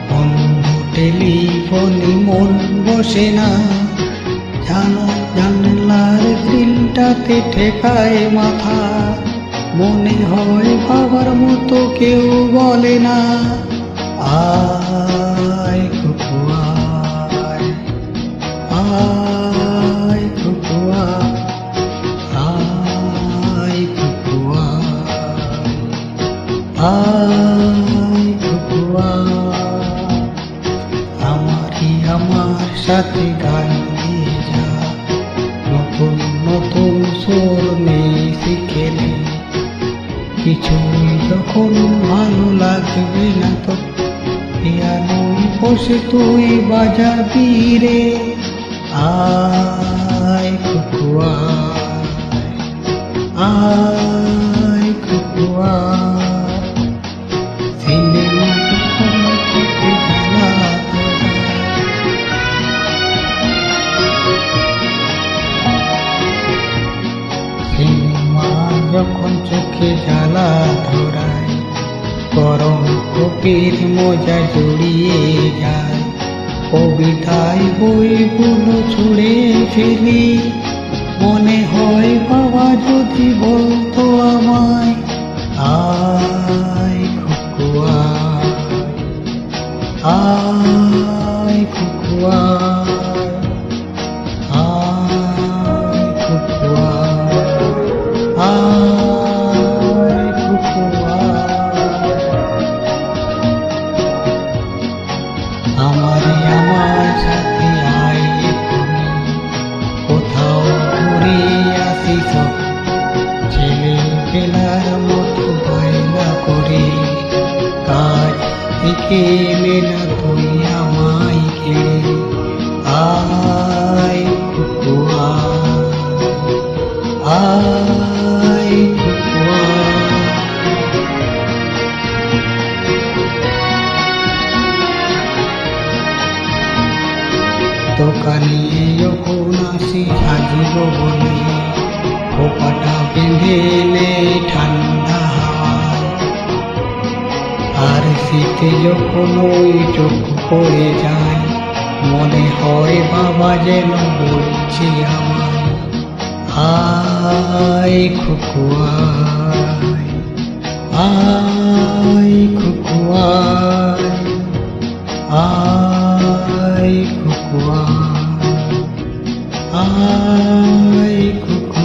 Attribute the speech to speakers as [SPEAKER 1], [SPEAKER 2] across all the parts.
[SPEAKER 1] বন্ধু টেলিফোনে মন বসে না, জানলার গ্রিলটাতে ঠেকায় মাথা, মনে হয় বাবার মতো কেউ বলে না, আয় কুকু আয়, আয় কুকু আয় কুকু আয় কুকু আমার সাথে গান গেয়ে যা, নতুন নতুন সুর নেই শিখে নে, কিছুই যখন ভালো লাগবে না তো পিয়ানোয় বসে তুই বাজাবি রে, আয় কুকু আয় কুকু সিনেমা যখন চোখে জ্বালা যখন চোখে জ্বালা ধরায়, গরম কপির মজা জড়িয়ে যায়, কবিতায় বইগুলো ছুঁড়ে ফেলি, মনে হয় বাবা যদি বলতো আমায়, আয় কুকু আয় কুকু আয় কুকু আয় কুকু আমার সাথে আয় এখনি, কোথাও ঘুরে আসি সব ছেলে বেলার মতো বায়না করে, কাজ থেকে এলে না তুই আমায় ঘিরে, আয় কুকু আয় কুকু দোকানে যখন আসি সাজিব বলে, খোপাটা বেঁধে নে ঠান্ডা হাওয়ায়, আর শীতে যখন ওই চোখ পড়ে যায়, মনে হয় বাবা যেন বলছে আমায়, আয় কুকু আয় কুকু আয় কুকু আয় কুকু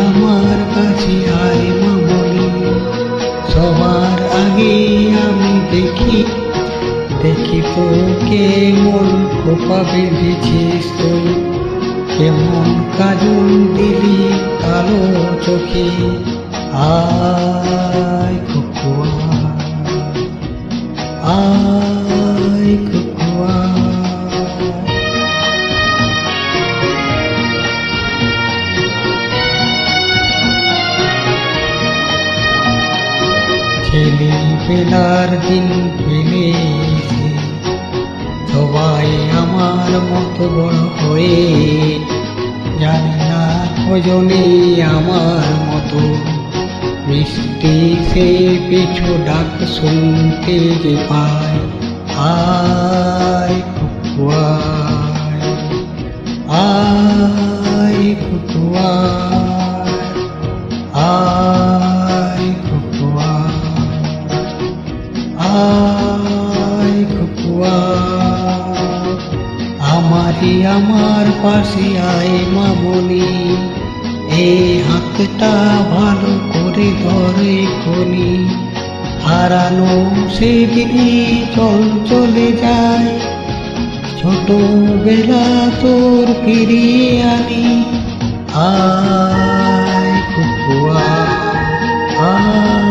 [SPEAKER 1] আমার কাছে আয় মামনি, সবার আগে আমি দেখি তোকে মন খোপা বেঁধেছিস তুই, কেমন কাজল দিলি কালো চোখে, আয় কুকু আয় কুকু ছেলে বেলার দিন ফেলে সবাই আমার মতো বড় হয়ে, জানি না কজনে আমার মতো মিষ্টি সে পিছু ডাক শুনতে যে পায়, আয় কুকু আয় কুকু আয় কুকু আয় কুকু আমার পাশে আয় মামনি, এই হাতটা ভালো করে ধরে খনি, হারানো সেদিনই চলে যায়, ছোটবেলা তোর ফিরিয়ে আনি, আয় কুকু আয়।